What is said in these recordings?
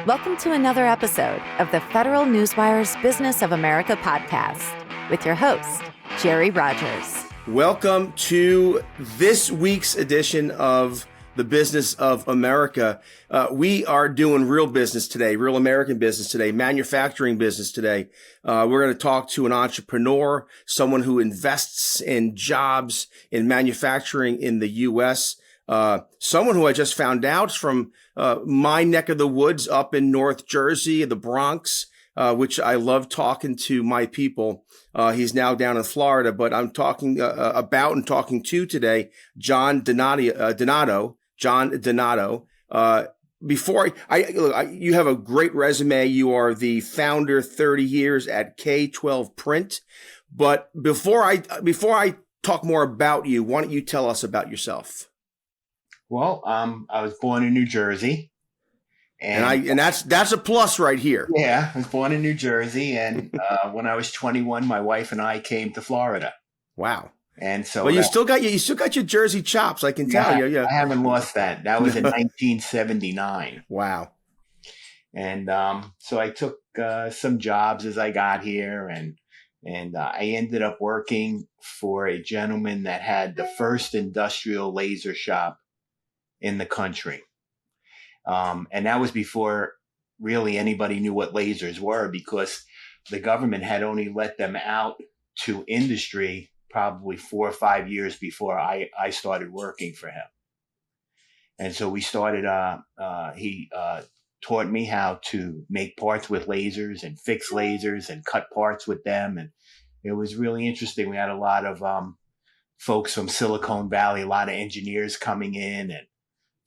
Welcome to another episode of the Federal Newswire's Business of America podcast with your host, Jerry Rogers. Welcome to this week's edition of the Business of America. We are doing real business today, real American business today, manufacturing business today. We're going to talk to an entrepreneur, someone who invests in jobs in manufacturing in the U.S., someone who I just found out from my neck of the woods up in North Jersey, the Bronx, which I love talking to my people. He's now down in Florida, but I'm talking about and talking to today, John Donato. John Donato. Before you have a great resume. You are the founder, 30 years at K12 Print. But before I talk more about you, why don't you tell us about yourself? Well, I was born in New Jersey, and that's a plus right here. Yeah, I was born in New Jersey, and when I was 21, my wife and I came to Florida. Wow! And so, well, you still got your Jersey chops. I can tell you. Yeah, I haven't lost that. That was in 1979. Wow! And so I took some jobs as I got here, and I ended up working for a gentleman that had the first industrial laser shop in the country. And that was before really anybody knew what lasers were, because the government had only let them out to industry probably 4 or 5 years before I started working for him. And so we started, he taught me how to make parts with lasers and fix lasers and cut parts with them. And it was really interesting. We had a lot of folks from Silicon Valley, a lot of engineers coming in. And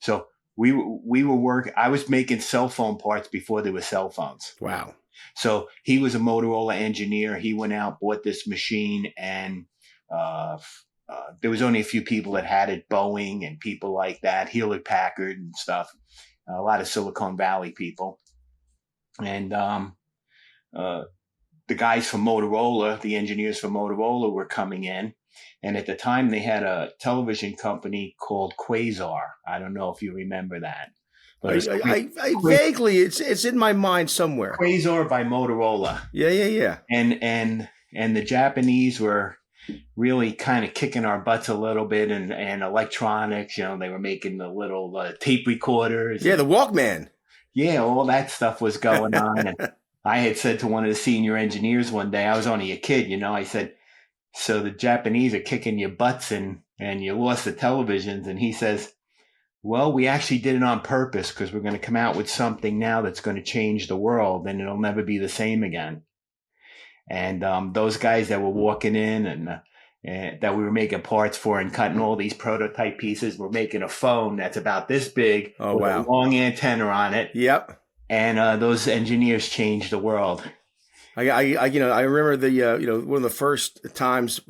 so we were working. I was making cell phone parts before there were cell phones. Wow. So he was a Motorola engineer. He went out, bought this machine, and there was only a few people that had it, Boeing and people like that, Hewlett Packard and stuff, a lot of Silicon Valley people. And the guys from Motorola, the engineers from Motorola were coming in. And at the time, they had a television company called Quasar. I don't know if you remember that. But I vaguely, it's in my mind somewhere. Quasar by Motorola. Yeah. And the Japanese were really kind of kicking our butts a little bit, and electronics. You know, they were making the little tape recorders. Yeah, the Walkman. Yeah, all that stuff was going on. And I had said to one of the senior engineers one day, I was only a kid, you know, I said, so the Japanese are kicking your butts and you lost the televisions. And he says, well, we actually did it on purpose because we're going to come out with something now that's going to change the world, and it'll never be the same again. And those guys that were walking in and that we were making parts for and cutting all these prototype pieces, were making a phone that's about this big with a long antenna on it. Yep. And those engineers changed the world. I remember one of the first times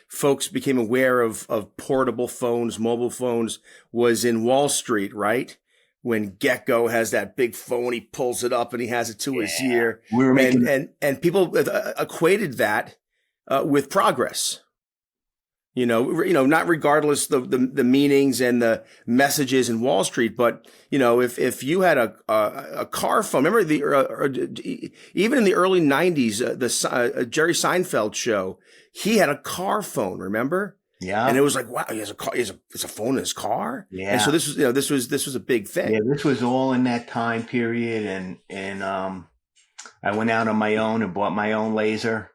folks became aware of portable phones, mobile phones, was in Wall Street, right? When Gecko has that big phone, he pulls it up and he has it to his ear. We were making and people equated that with progress. You know, not regardless the meanings and the messages in Wall Street, but if you had a car phone, remember even in the early '90s, the Jerry Seinfeld show, he had a car phone. Remember? Yeah. And it was like, wow, he has a car. It's a phone in his car. Yeah. And so this was a big thing. Yeah, this was all in that time period, and I went out on my own and bought my own laser.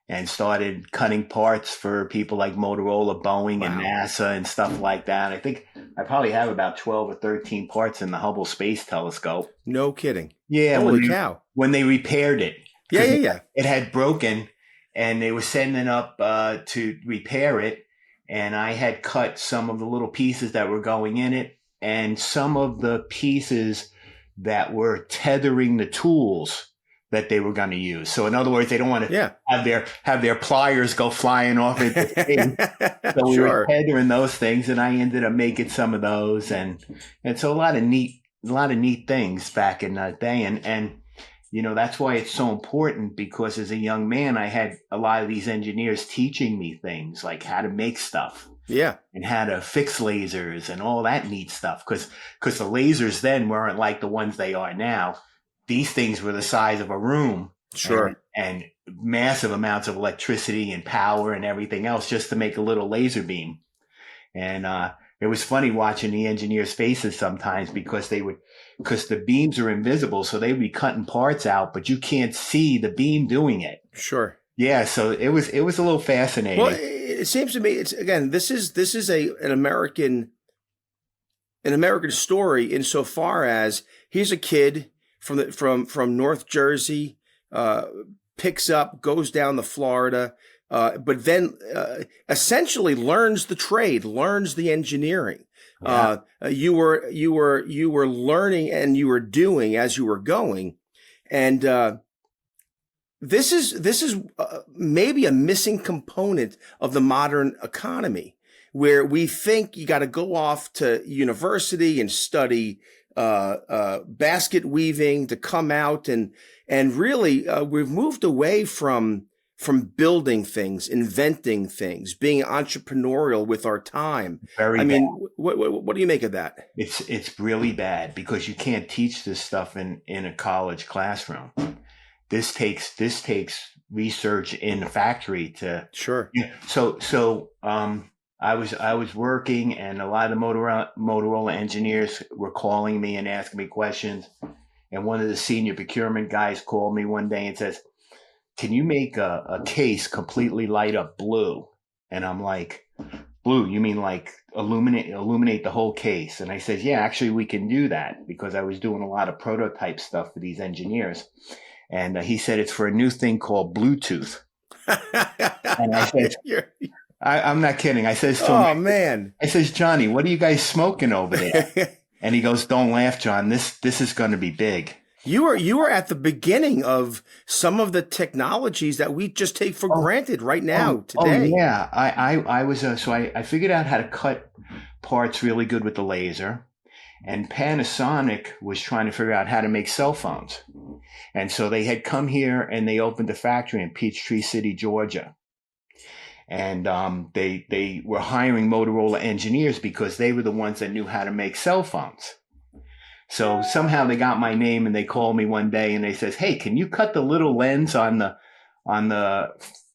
And started cutting parts for people like Motorola, Boeing, and NASA and stuff like that. I think I probably have about 12 or 13 parts in the Hubble Space Telescope. No kidding. Yeah. Holy cow. When they repaired it. Yeah. It had broken, and they were sending up to repair it. And I had cut some of the little pieces that were going in it, and some of the pieces that were tethering the tools that they were going to use. So in other words, they don't want to have their pliers go flying off into space. So we were tethering those things, and I ended up making some of those, and so a lot of neat things back in that day, and that's why it's so important, because as a young man, I had a lot of these engineers teaching me things like how to make stuff. Yeah. and how to fix lasers and all that neat stuff. Because the lasers then weren't like the ones they are now. These things were the size of a room. Sure. And massive amounts of electricity and power and everything else just to make a little laser beam. And it was funny watching the engineers' faces sometimes because the beams are invisible, so they would be cutting parts out, but you can't see the beam doing it. Sure. Yeah, so it was a little fascinating. Well, it seems to me this is an American story insofar as here's a kid from North Jersey, picks up, goes down to Florida, but then essentially learns the trade, learns the engineering. Yeah. You were learning and you were doing as you were going, and this is maybe a missing component of the modern economy, where we think you got to go off to university and study basket weaving to come out and really we've moved away from building things, inventing things, being entrepreneurial with our time. Very mean, bad. What do you make of that? It's really bad because you can't teach this stuff in a college classroom. This takes research in the factory to. Sure. Yeah. So I was working, and a lot of the Motorola engineers were calling me and asking me questions. And one of the senior procurement guys called me one day and says, "Can you make a case completely light up blue?" And I'm like, "Blue? You mean like illuminate the whole case?" And I said, "Yeah, actually we can do that," because I was doing a lot of prototype stuff for these engineers. And he said, "It's for a new thing called Bluetooth." And I said, I'm not kidding. I says, "Oh man!" I says, "Johnny, what are you guys smoking over there?" And he goes, "Don't laugh, John. This is going to be big." You were at the beginning of some of the technologies that we just take for granted right now today. Oh yeah, I was so I figured out how to cut parts really good with the laser, and Panasonic was trying to figure out how to make cell phones, and so they had come here and they opened a factory in Peachtree City, Georgia. And they were hiring Motorola engineers because they were the ones that knew how to make cell phones. So somehow they got my name and they called me one day and they says, "Hey, can you cut the little lens on the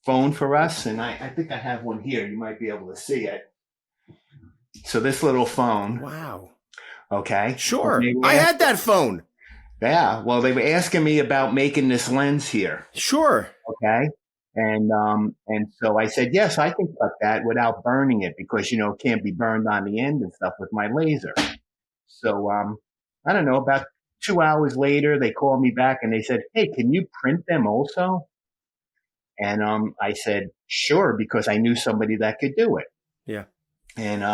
phone for us?" And I think I have one here. You might be able to see it. So this little phone. Wow. Okay. Sure. I had that phone. Yeah. Well, they were asking me about making this lens here. Sure. Okay. And so I said, "Yes, I can cut that without burning it because, it can't be burned on the end and stuff with my laser." So, I don't know, about 2 hours later, they called me back and they said, "Hey, can you print them also?" And, I said, "Sure," because I knew somebody that could do it. Yeah. And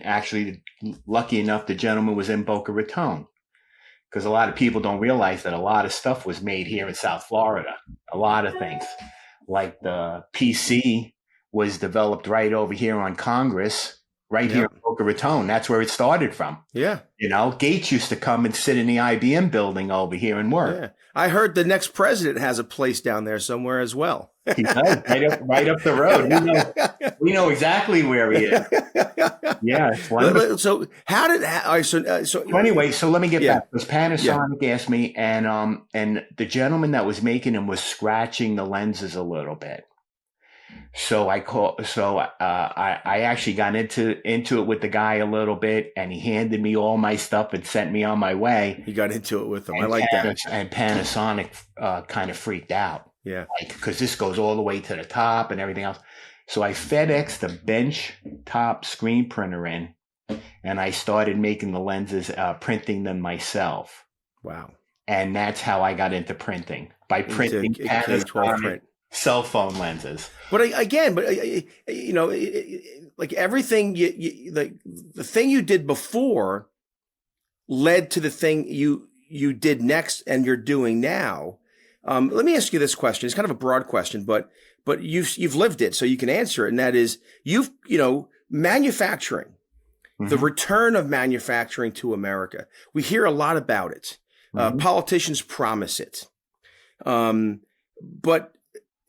actually, lucky enough, the gentleman was in Boca Raton, because a lot of people don't realize that a lot of stuff was made here in South Florida. A lot of things. Like the PC was developed right over here on Congress, right here in Boca Raton. That's where it started from. Yeah. Gates used to come and sit in the IBM building over here and work. Yeah. I heard the next president has a place down there somewhere as well. He does, right up the road. We know exactly where he is. Yeah, it's wonderful. So how did so anyway? So let me get back. Because Panasonic asked me, and the gentleman that was making them was scratching the lenses a little bit. So I actually got into it with the guy a little bit, and he handed me all my stuff and sent me on my way. You got into it with him. I like that. And Panasonic kind of freaked out. Yeah. Because this goes all the way to the top and everything else. So I FedExed the bench top screen printer in, and I started making the lenses, printing them myself. Wow. And that's how I got into printing, by printing Panasonic cell phone lenses. But again, like everything, the thing you did before led to the thing you did next and you're doing now. Let me ask you this question. It's kind of a broad question, but you've lived it, so you can answer it. And that is, manufacturing, the return of manufacturing to America. We hear a lot about it. Politicians promise it. But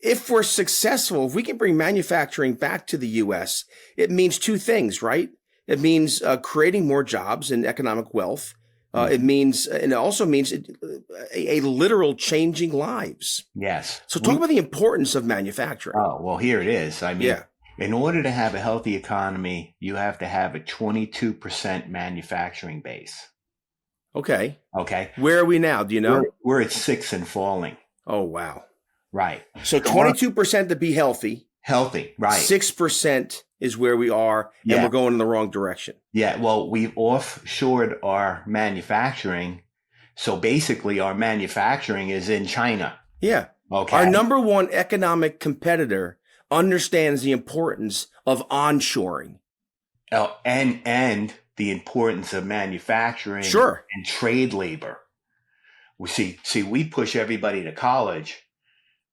if we're successful, if we can bring manufacturing back to the U.S., it means two things, right? It means creating more jobs and economic wealth. It means, and it also means a literal changing lives. Yes. So talk about the importance of manufacturing. Oh, well, here it is. I mean, Yeah. in order to have a healthy economy, you have to have a 22% manufacturing base. Okay. Okay. Where are we now? Do you know? We're at 6 and falling. Oh, wow. Right. So 22% to be healthy. Healthy. Right. 6% is where we are, and we're going in the wrong direction. Yeah. Well, we've offshored our manufacturing. So basically our manufacturing is in China. Yeah. Okay. Our number one economic competitor understands the importance of onshoring. Oh, and the importance of manufacturing Sure. and trade labor. We see, we push everybody to college.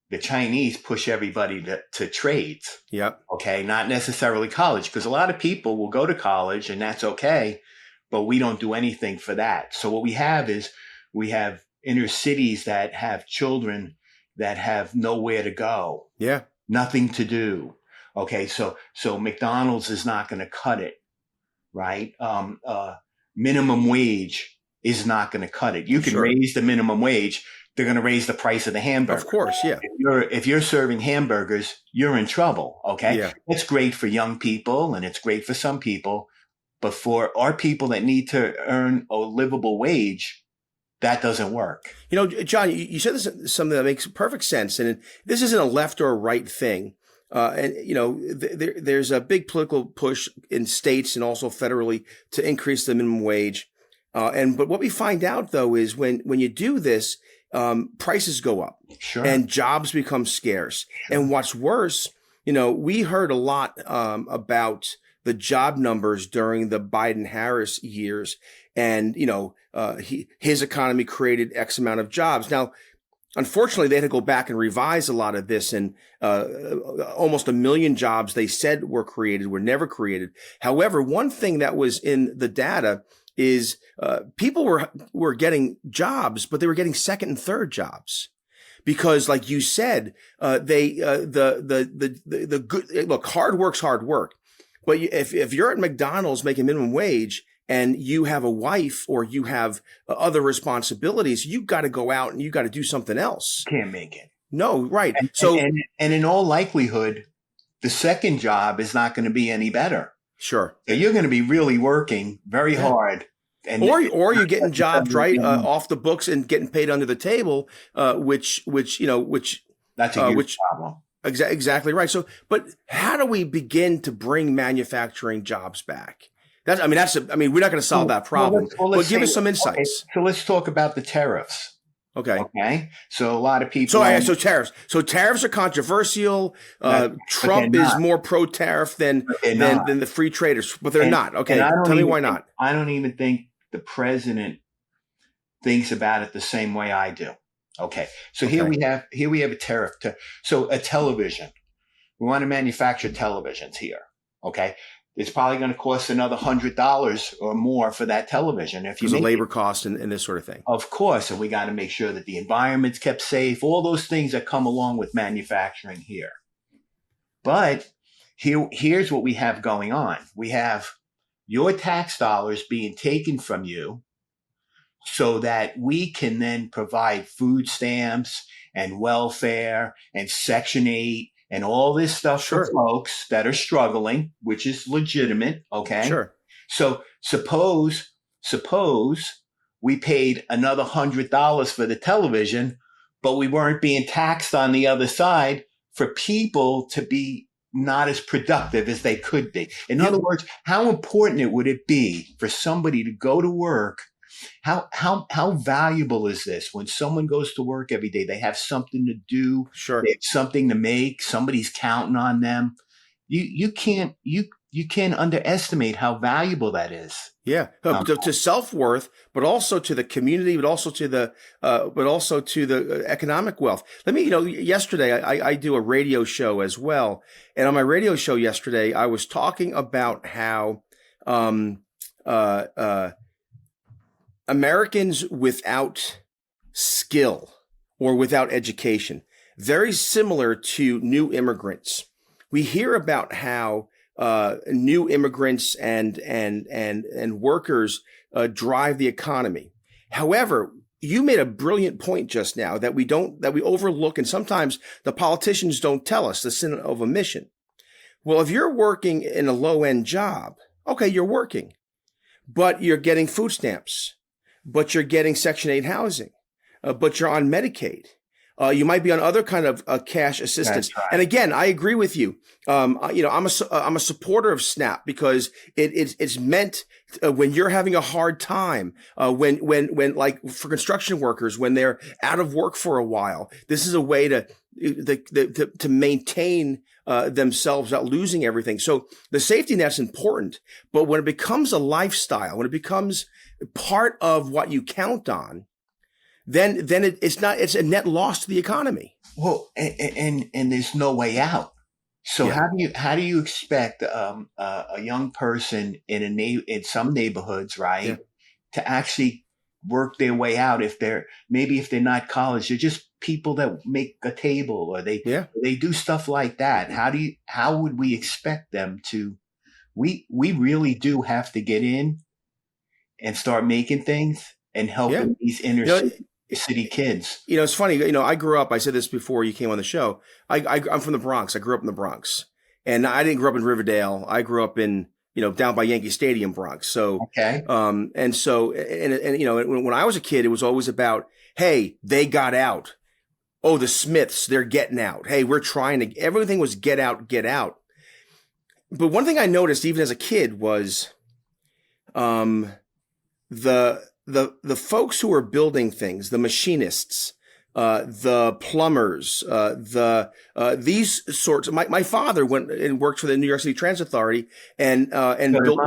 The Chinese push everybody to trades. Yep. Okay. Not necessarily college, because a lot of people will go to college and that's okay, but we don't do anything for that. So what we have is we have inner cities that have children that have nowhere to go. Yeah. Nothing to do. Okay. So McDonald's is not going to cut it, right? Minimum wage is not going to cut it. You can raise the minimum wage. They're going to raise the price of the hamburger. Of course, yeah. If you're serving hamburgers, you're in trouble. Okay. Yeah. It's great for young people and it's great for some people, but for our people that need to earn a livable wage, that doesn't work. You know, John, you said this something that makes perfect sense, and this isn't a left or a right thing. And you know, there's a big political push in states and also federally to increase the minimum wage. But what we find out though is when you do this, prices go up, and jobs become scarce. And what's worse, you know, we heard a lot about the job numbers during the Biden-Harris years, and you know, his economy created X amount of jobs. Now, unfortunately, they had to go back and revise a lot of this, and almost 1 million jobs they said were created were never created. However, one thing that was in the data is people were getting jobs, but they were getting second and third jobs. Because, like you said, the good look, hard work's hard work. But if you're at McDonald's making minimum wage and you have a wife or you have other responsibilities, you got to go out and you got to do something else. Can't make it. No, right. And in all likelihood, the second job is not going to be any better. Sure. So you're going to be really working very hard. And or you're getting jobs off the books and getting paid under the table, which that's a huge problem. Exactly right. So, but how do we begin to bring manufacturing jobs back? We're not going to solve that problem. But give us some insights. Okay, so let's talk about the tariffs. Okay. So a lot of people. So tariffs. So tariffs are controversial. Trump is more pro-tariff than the free traders, but they're not. Okay. Tell me why not. I don't even think the president thinks about it the same way I do. Okay. So here we have a tariff. So a television. We want to manufacture televisions here. Okay. It's probably going to cost another $100 or more for that television. If you the labor cost and this sort of thing. Of course. And we got to make sure that the environment's kept safe, all those things that come along with manufacturing here. But here's what we have going on. We have your tax dollars being taken from you so that we can then provide food stamps and welfare and Section 8 and all this stuff for folks that are struggling, which is legitimate. Okay. Sure. So suppose we paid another $100 for the television, but we weren't being taxed on the other side for people to be not as productive as they could be. In other words, how important would it be for somebody to go to work? How valuable is this when someone goes to work every day? They have something to do. Sure. They have something to make. Somebody's counting on them. You can't underestimate how valuable that is. Yeah, to self-worth, but also to the community, but also to the economic wealth. Yesterday I do a radio show as well, and on my radio show yesterday I was talking about how Americans without skill or without education, very similar to new immigrants. We hear about how new immigrants and workers drive the economy. However, you made a brilliant point just now that we overlook, and sometimes the politicians don't tell us, the sin of omission. Well, if you're working in a low-end job, okay, you're working, but you're getting food stamps, but you're getting Section 8 housing, but you're on Medicaid. You might be on other kind of cash assistance. Right. And again, I agree with you. I'm a supporter of SNAP because it's meant when you're having a hard time, when like for construction workers, when they're out of work for a while, this is a way to maintain themselves without losing everything. So the safety net's important, but when it becomes a lifestyle, when it becomes part of what you count on, then it's a net loss to the economy. Well, and there's no way out. So how do you expect a young person in some neighborhoods, right, to actually work their way out if they're not college, they're just people that make a table or they do stuff like that. How would we expect them to? We really do have to get in and start making things and helping these inner city kids. It's funny. I grew up. I said this before you came on the show. I'm from the Bronx. I grew up in the Bronx, and I didn't grow up in Riverdale. I grew up in down by Yankee Stadium, Bronx. So when I was a kid, it was always about, hey, they got out. Oh, the Smiths, they're getting out. Hey, we're trying to. Everything was get out, get out. But one thing I noticed even as a kid was, the folks who were building things, the machinists, the plumbers, these sorts. My father went and worked for the New York City Transit Authority and built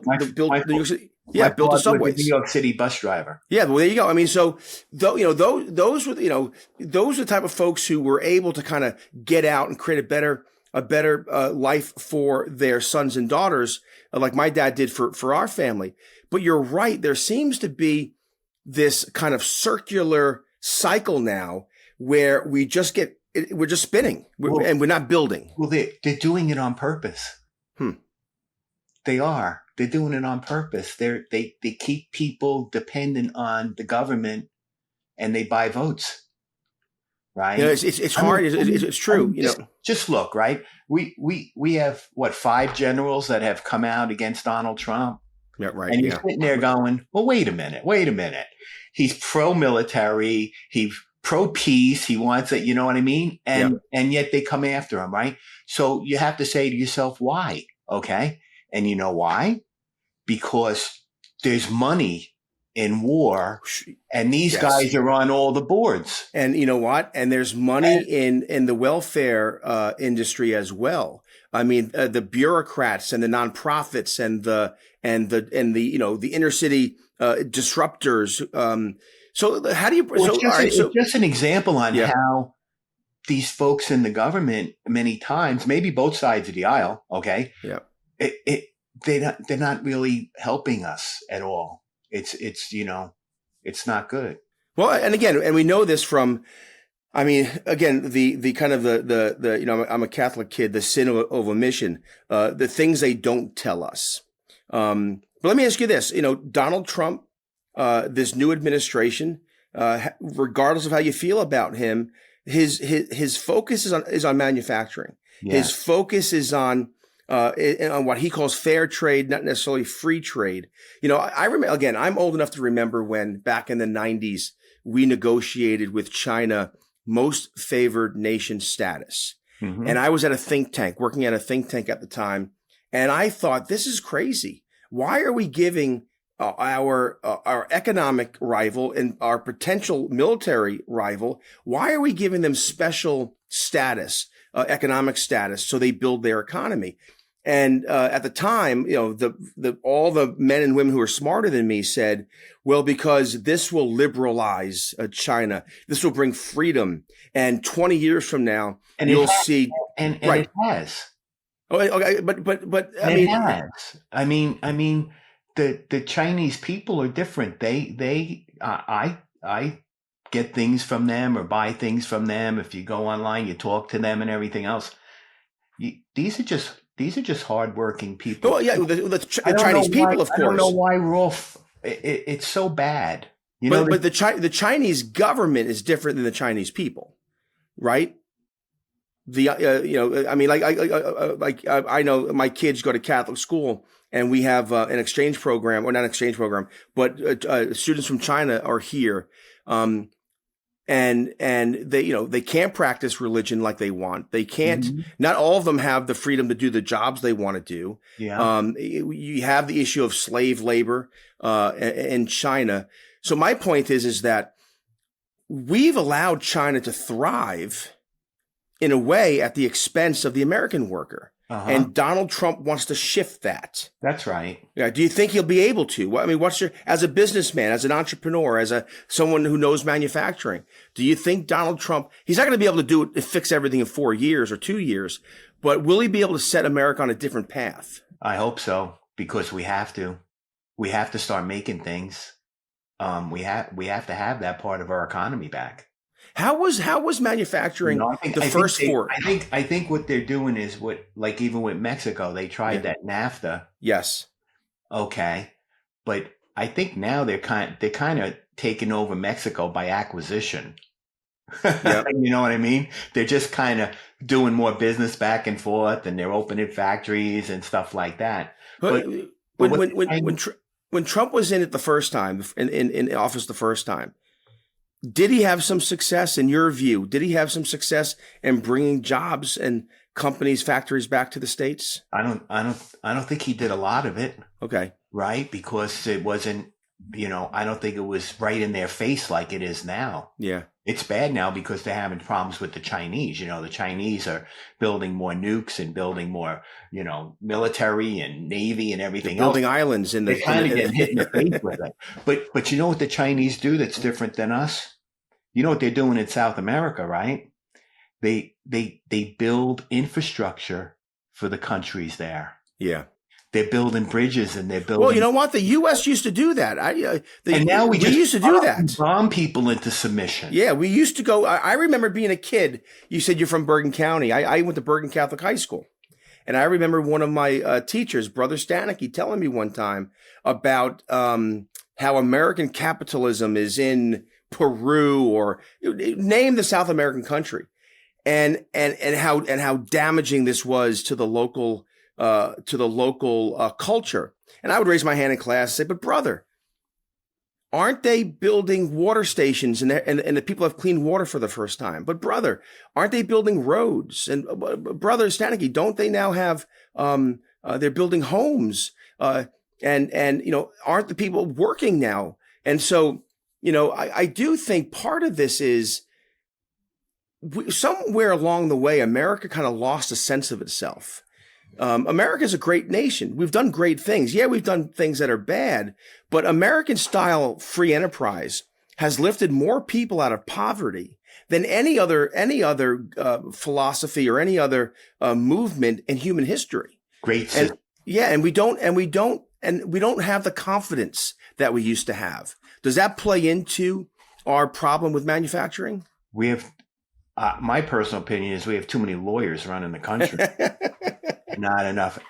New York City. Yeah, built the subways. New York City bus driver. Yeah, well, there you go. I mean, so those were the type of folks who were able to kind of get out and create a better life for their sons and daughters, like my dad did for our family. But you're right. There seems to be this kind of circular cycle now where we're just spinning and we're not building. Well, they're doing it on purpose. They are. They're doing it on purpose. They keep people dependent on the government and they buy votes. Right. It's hard. It's true. Just look, right. We have 5 generals that have come out against Donald Trump. Yeah, right. And you're sitting there going, well, wait a minute. He's pro-military. He's pro-peace. He wants it. You know what I mean? And yet they come after him. Right. So you have to say to yourself, why? Okay. And you know why? Because there's money in war, and these guys are on all the boards. And you know what? And there's money in the welfare industry as well. I mean, the bureaucrats and the nonprofits and the inner city disruptors. So how do you? It's just an example on how these folks in the government, many times, maybe both sides of the aisle. Okay. Yeah. They're not really helping us at all. It's not good. Well, and we know this from, the kind of the I'm a Catholic kid, the sin of omission, the things they don't tell us. But let me ask you this, Donald Trump, this new administration, regardless of how you feel about him, his focus is on manufacturing. Yeah. His focus is on what he calls fair trade, not necessarily free trade. I remember, again, I'm old enough to remember when back in the 90s, we negotiated with China most favored nation status. Mm-hmm. And I was working at a think tank at the time. And I thought, this is crazy. Why are we giving our economic rival and our potential military rival, why are we giving them special status, economic status, so they build their economy? And at the time, all the men and women who were smarter than me said, well, because this will liberalize China, this will bring freedom, and 20 years from now, you'll see. And it has. Oh, okay, but I mean, the Chinese people are different. I get things from them or buy things from them. If you go online, you talk to them and everything else. These are just hardworking people. Well, yeah, the Chinese people, of course. I don't know why we're all. It's so bad. But the Chinese government is different than the Chinese people, right? I mean, I know my kids go to Catholic school, and we have an exchange program, or not an exchange program, but students from China are here, and they can't practice religion like they want. They can't. Mm-hmm. Not all of them have the freedom to do the jobs they want to do. Yeah. You have the issue of slave labor in China. So my point is that we've allowed China to thrive in a way at the expense of the American worker. Uh-huh. And Donald Trump wants to shift that. That's right. Yeah. Do you think he'll be able to? I mean, as a businessman, as an entrepreneur, as someone who knows manufacturing, do you think Donald Trump, he's not going to be able to do it, fix everything in 4 years or 2 years, but will he be able to set America on a different path? I hope so, because we have to. We have to start making things. We have to have that part of our economy back. How was manufacturing first four? I think what they're doing is even with Mexico, they tried that NAFTA. Yes. Okay. But I think now they're kind of taking over Mexico by acquisition. Yep. You know what I mean? They're just kind of doing more business back and forth, and they're opening factories and stuff like that. When Trump was in it the first time, in office the first time, did he have some success in your view? Did he have some success in bringing jobs and companies, factories back to the States? I don't think he did a lot of it. Okay. Right? Because it wasn't, I don't think it was right in their face like it is now. Yeah. It's bad now because they're having problems with the Chinese. The Chinese are building more nukes and building more, military and Navy and everything else. Building islands in the. They're kind of getting hit in the face with it. But you know what the Chinese do that's different than us? You know what they're doing in South America, right? They build infrastructure for the countries there. Yeah. They're building bridges and they're building. Well, you know what? The U.S. used to do that. And now we used to do that. Bomb people into submission. Yeah, we used to go. I remember being a kid. You said you're from Bergen County. I went to Bergen Catholic High School. And I remember one of my teachers, Brother Stanicki, telling me one time about how American capitalism is in Peru, or name the South American country, and how damaging this was to the local culture. And I would raise my hand in class and say, but brother, aren't they building water stations and the people have clean water for the first time? But brother, aren't they building roads? And brother Stanicki, don't they now have, they're building homes, and aren't the people working now? And so, I do think part of this is somewhere along the way, America kind of lost a sense of itself. America is a great nation. We've done great things. Yeah, we've done things that are bad, but American style free enterprise has lifted more people out of poverty than any other philosophy or any other movement in human history. Great. And we don't have the confidence that we used to have. Does that play into our problem with manufacturing? We have, my personal opinion is we have too many lawyers running the country. Not enough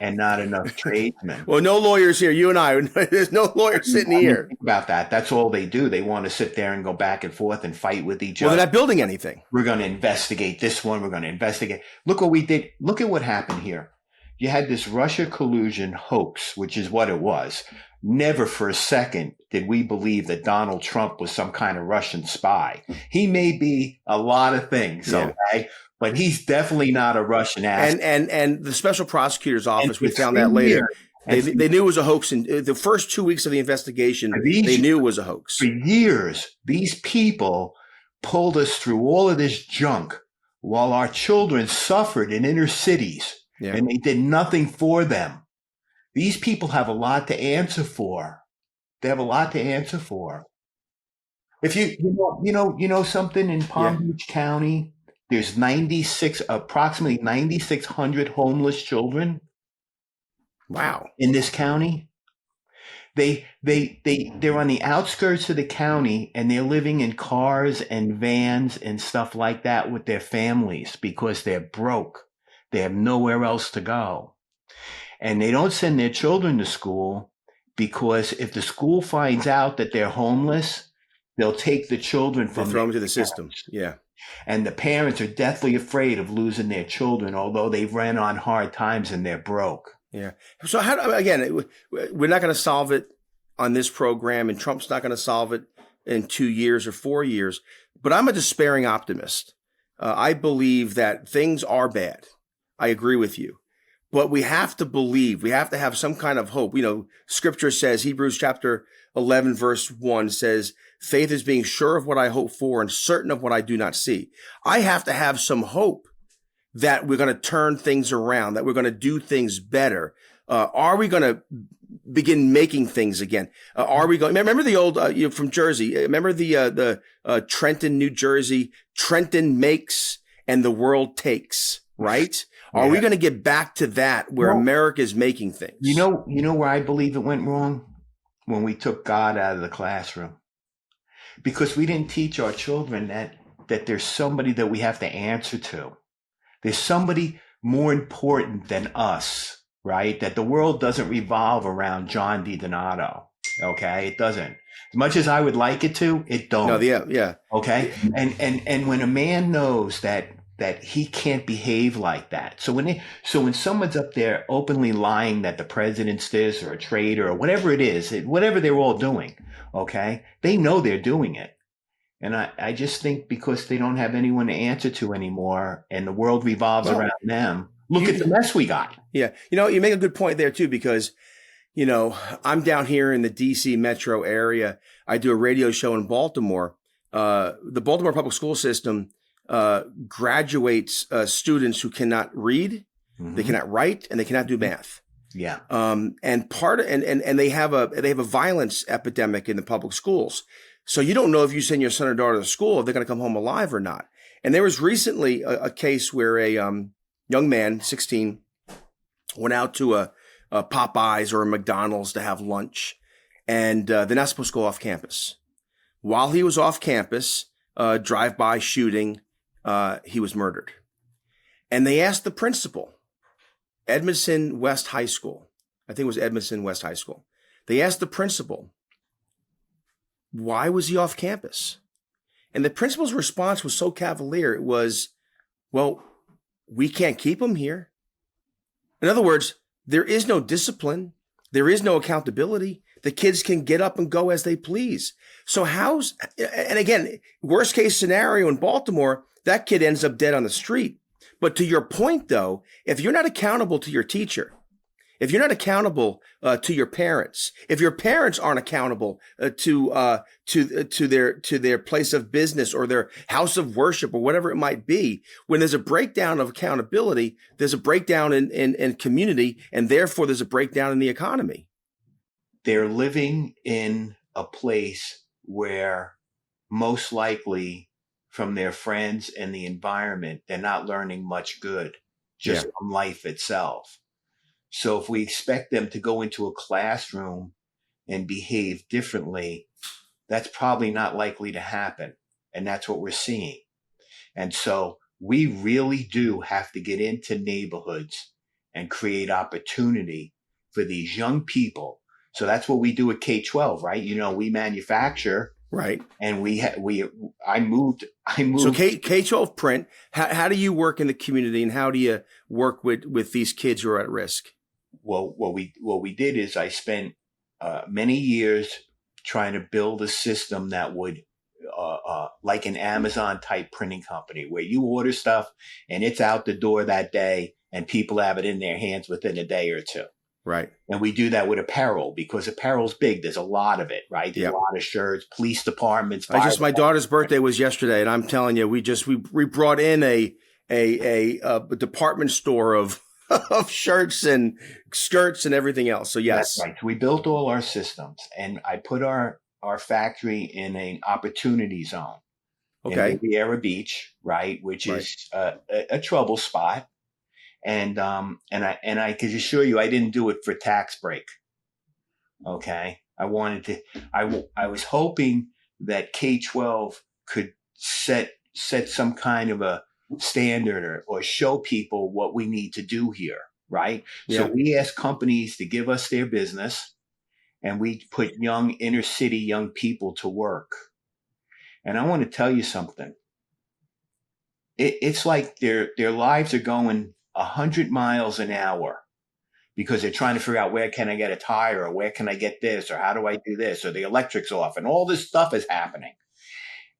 tradesmen. Well, no lawyers here. You and I, there's no lawyers sitting here. Think about that. That's all they do. They want to sit there and go back and forth and fight with each other. Well, they're not building anything. We're going to investigate this one. We're going to investigate. Look what we did. Look at what happened here. You had this Russia collusion hoax, which is what it was. Never for a second did we believe that Donald Trump was some kind of Russian spy. He may be a lot of things, okay? But he's definitely not a Russian asset. And the special prosecutor's office, we found that later. They knew it was a hoax. In the first 2 weeks of the investigation, they knew it was a hoax. For years, these people pulled us through all of this junk while our children suffered in inner cities. Yeah. And they did nothing for them. These people have a lot to answer for. They have a lot to answer for. If you know something in Palm Beach County, there's approximately 9,600 homeless children. Wow. In this county. They're on the outskirts of the county, and they're living in cars and vans and stuff like that with their families because they're broke. They have nowhere else to go. And they don't send their children to school because if the school finds out that they're homeless, they'll take the children from throw them to the parents. system. Yeah. And the parents are deathly afraid of losing their children, although they've ran on hard times and they're broke. Yeah. So again, we're not going to solve it on this program, and Trump's not going to solve it in 2 years or 4 years. But I'm a despairing optimist. I believe that things are bad. I agree with you. But we have to believe. We have to have some kind of hope. Scripture says, Hebrews chapter 11, verse 1 says, faith is being sure of what I hope for and certain of what I do not see. I have to have some hope that we're going to turn things around, that we're going to do things better. Are we going to begin making things again? Are we going? Remember the old from Jersey? Remember the Trenton, New Jersey? Trenton makes and the world takes. Right? Yeah. Are we going to get back to that where America is making things? You know where I believe it went wrong? When we took God out of the classroom, because we didn't teach our children that there's somebody that we have to answer to. There's somebody more important than us, right? That the world doesn't revolve around John DiDonato. Okay, it doesn't. As much as I would like it to, it don't. No, yeah. Okay, and when a man knows that he can't behave like that, so when someone's up there openly lying that the president's this or a traitor or whatever it is, whatever they're all doing, okay, they know they're doing it. And I just think because they don't have anyone to answer to anymore and the world revolves around them, look at the mess we got. Yeah. You make a good point there too, because, I'm down here in the DC metro area. I do a radio show in Baltimore. The Baltimore public school system graduates students who cannot read, they cannot write, and they cannot do math. Yeah. And they have a violence epidemic in the public schools. So you don't know if you send your son or daughter to school, if they're going to come home alive or not. And there was recently a case where a young man, 16, went out to a Popeyes or a McDonald's to have lunch, and they're not supposed to go off campus. While he was off campus, drive-by shooting, he was murdered. And they asked the principal, Edmondson West High School. I think it was Edmondson West High School. They asked the principal, why was he off campus? And the principal's response was so cavalier. It was, well, we can't keep him here. In other words, there is no discipline. There is no accountability. The kids can get up and go as they please. So and again, worst case scenario in Baltimore, that kid ends up dead on the street. But to your point, though, if you're not accountable to your teacher, if you're not accountable to your parents, if your parents aren't accountable to their place of business or their house of worship or whatever it might be, when there's a breakdown of accountability, there's a breakdown in community, and therefore there's a breakdown in the economy. They're living in a place where most likely from their friends and the environment, they're not learning much good just from life itself. So if we expect them to go into a classroom and behave differently, that's probably not likely to happen. And that's what we're seeing. And so we really do have to get into neighborhoods and create opportunity for these young people. So that's what we do at K-12, right? We manufacture. Right. And I moved. So K-12 print, how do you work in the community, and how do you work with these kids who are at risk? Well, what we did is I spent many years trying to build a system that would, like an Amazon type printing company, where you order stuff and it's out the door that day and people have it in their hands within a day or two. Right. And we do that with apparel because apparel's big. There's a lot of it, right? There's a lot of shirts, police departments. My daughter's birthday was yesterday, and I'm telling you, we brought in a department store of shirts and skirts and everything else. So yes. That's right. So we built all our systems, and I put our factory in an opportunity zone. Okay. In Riviera Beach, right? Which is a trouble spot. And I can assure you, I didn't do it for tax break. Okay. I was hoping that K-12 could set some kind of a standard or show people what we need to do here, right? Yeah. So we ask companies to give us their business, and we put inner city young people to work. And I want to tell you something. It's like their lives are going 100 miles an hour because they're trying to figure out, where can I get a tire, or where can I get this, or how do I do this, or the electric's off, and all this stuff is happening.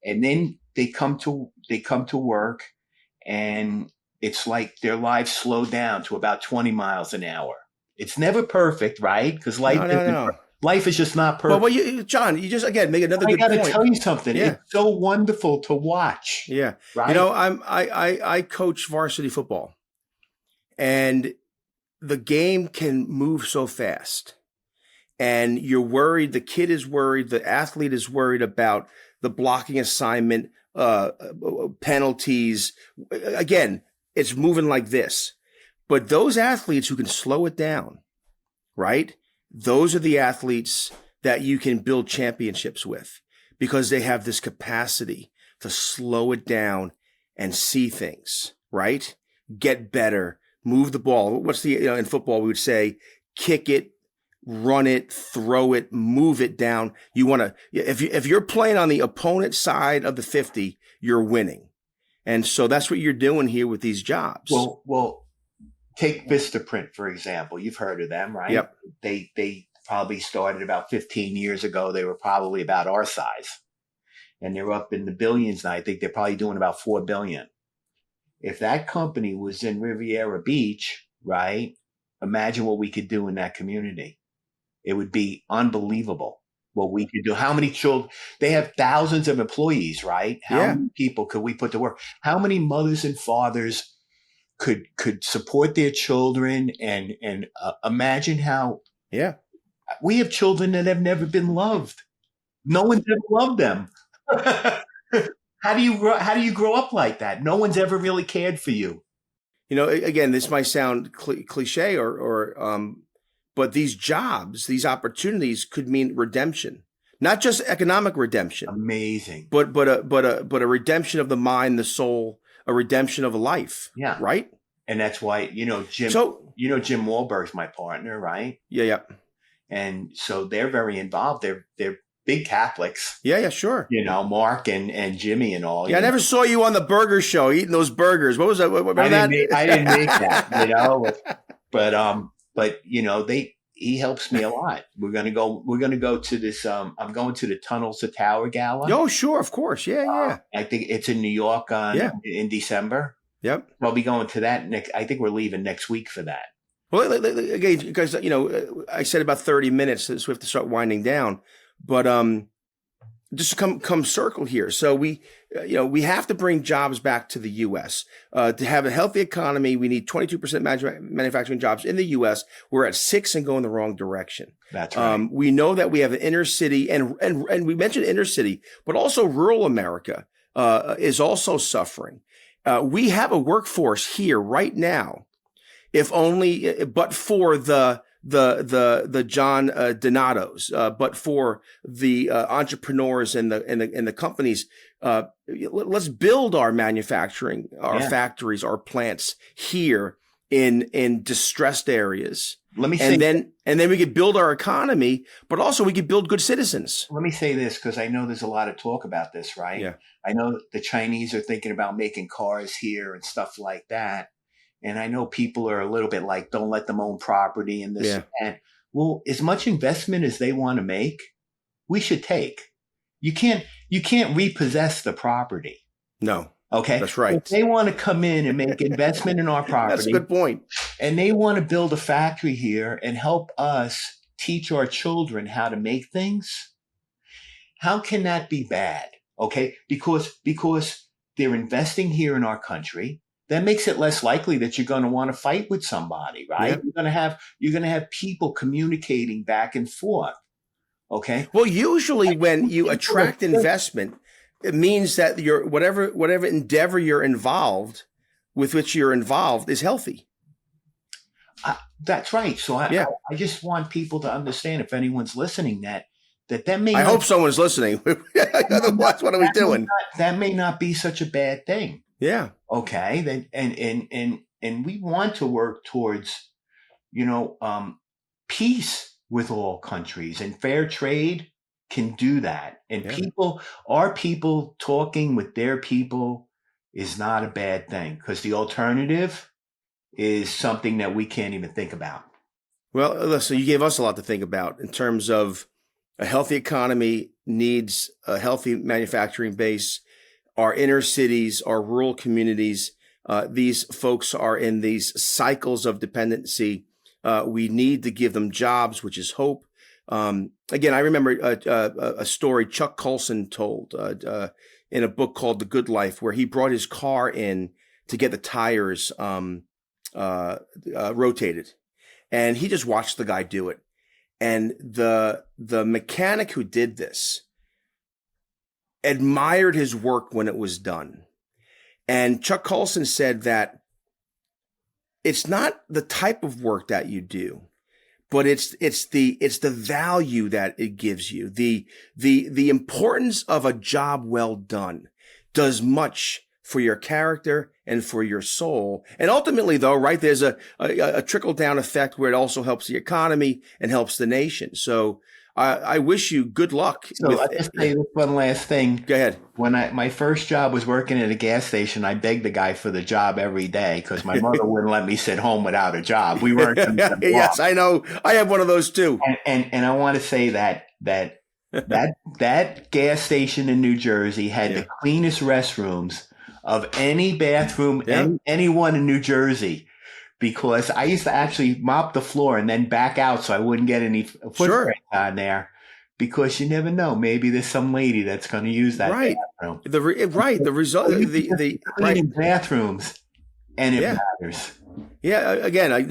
And then they come to work, and it's like their lives slow down to about 20 miles an hour. It's never perfect, right? Because life is just not perfect. Well, John, you just, again, make another good point. I got to tell you something. Yeah. It's so wonderful to watch. Yeah. Right? I coach varsity football, and the game can move so fast, and you're worried. The kid is worried. The athlete is worried about the blocking assignment, penalties. Again, it's moving like this. But those athletes who can slow it down, right? Those are the athletes that you can build championships with, because they have this capacity to slow it down and see things, right? Get better, move the ball. What's in football, we would say, kick it, run it, throw it, move it down. You want to, if you're playing on the opponent side of the 50, you're winning. And so that's what you're doing here with these jobs. Well, take Vistaprint, for example. You've heard of them, right? Yep. They probably started about 15 years ago. They were probably about our size, and they're up in the billions now. I think they're probably doing about $4 billion. If that company was in Riviera Beach, right? Imagine what we could do in that community. It would be unbelievable what we could do. How many children? They have thousands of employees, right? How many people could we put to work? How many mothers and fathers could support their children? And imagine how we have children that have never been loved. No one's ever loved them. How do you grow up like that? No one's ever really cared for you. Again, this might sound cliche but these jobs, these opportunities could mean redemption, not just economic redemption. Amazing. But a redemption of the mind, the soul, a redemption of a life. Yeah. Right. And that's why, Jim, Jim Wahlberg's my partner, right? Yeah. And so they're very involved. They're big Catholics. Yeah, sure. Mark and Jimmy and all. Yeah, I never saw you on the burger show eating those burgers. What was that? I didn't make that, but he helps me a lot. We're gonna go to this. I'm going to the Tunnels to Tower Gala. Oh, sure, of course, yeah. I think it's in New York in December. Yep. I'll be going to that next. I think we're leaving next week for that. Well, again, because I said about 30 minutes, so we have to start winding down. But just come circle here. So we have to bring jobs back to the U.S. To have a healthy economy, we need 22% manufacturing jobs in the U.S. We're at 6% and going the wrong direction. That's right. We know that we have an inner city, and we mentioned inner city, but also rural America is also suffering. We have a workforce here right now, if only, but for the John Donatos, but for the entrepreneurs and the companies. Let's build our manufacturing, our factories, our plants here in distressed areas. Let me say, and then we could build our economy, but also we could build good citizens. Let me say this, because I know there's a lot of talk about this, right? Yeah. I know the Chinese are thinking about making cars here and stuff like that. And I know people are a little bit like, don't let them own property and this and that. Well, as much investment as they want to make, we should take. You can't repossess the property. No. Okay. That's right. If they want to come in and make investment in our property. That's a good point. And they want to build a factory here and help us teach our children how to make things. How can that be bad? Okay. Because they're investing here in our country. That makes it less likely that you're going to want to fight with somebody, right? Yep. You're going to have people communicating back and forth. Okay. Well, usually when you attract investment, it means that your whatever endeavor you're involved with, which you're involved, is healthy. That's right. So I just want people to understand, if anyone's listening, that that may I not, hope someone's listening. Otherwise, what are we doing? that may not be such a bad thing. Yeah. Okay. Then, and we want to work towards, peace with all countries, and fair trade can do that. And our people talking with their people is not a bad thing, because the alternative is something that we can't even think about. Well, listen, you gave us a lot to think about in terms of a healthy economy needs a healthy manufacturing base. Our inner cities, our rural communities, these folks are in these cycles of dependency. We need to give them jobs, which is hope. Again, I remember a story Chuck Colson told in a book called The Good Life, where he brought his car in to get the tires rotated. And he just watched the guy do it. And the mechanic who did this admired his work when it was done. And Chuck Colson said that it's not the type of work that you do, but it's the value that it gives you. The importance of a job well done does much for your character and for your soul. And ultimately, though, right, there's a trickle down effect where it also helps the economy and helps the nation. So I wish you good luck. So I'll just say this one last thing. Go ahead. When my first job was working at a gas station, I begged the guy for the job every day because my mother wouldn't let me sit home without a job. We weren't. Yes, I know. I have one of those too. And I want to say that gas station in New Jersey had the cleanest restrooms of any bathroom, anyone in New Jersey, because I used to actually mop the floor and then back out so I wouldn't get any footprint on there, because you never know. Maybe there's some lady that's going to use that bathroom. The result, the cleaning bathrooms, and it matters. Yeah, again, I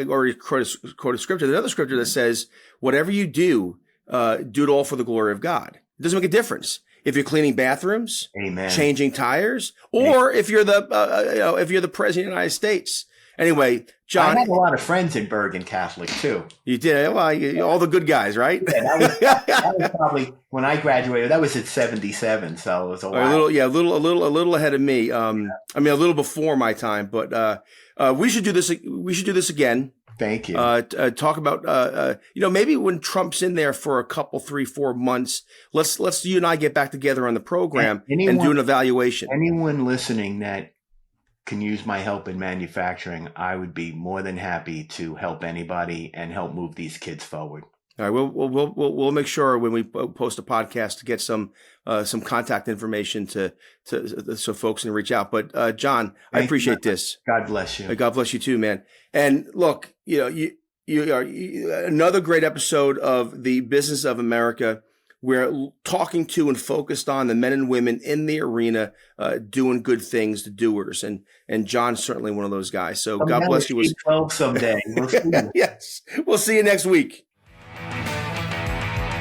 already quote a scripture. There's another scripture that says, whatever you do, do it all for the glory of God. It doesn't make a difference if you're cleaning bathrooms, Amen, changing tires, or if you're the president of the United States. Anyway, John, I had a lot of friends in Bergen Catholic too. You did? Well, all the good guys, right? Yeah, that was probably when I graduated. That was at 77, so it was a while. A little ahead of me. I mean, a little before my time, but we should do this. We should do this again. Thank you. Talk about maybe when Trump's in there for a couple, 3-4 months, let's you and I get back together on the program and do an evaluation. Anyone listening that can use my help in manufacturing, I would be more than happy to help anybody and help move these kids forward. All right, we'll make sure when we post a podcast to get some contact information to so folks can reach out. But John, I appreciate this. God bless you. God bless you too, man. And look, you are another great episode of the Business of America. We're talking to and focused on the men and women in the arena doing good things, the doers, and John's certainly one of those guys. So God bless you. 12 someday. We'll see you. Yes, we'll see you next week.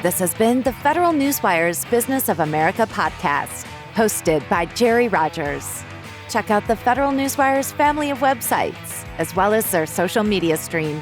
This has been the Federal Newswire's Business of America podcast, hosted by Jerry Rogers. Check out the Federal Newswire's family of websites, as well as their social media stream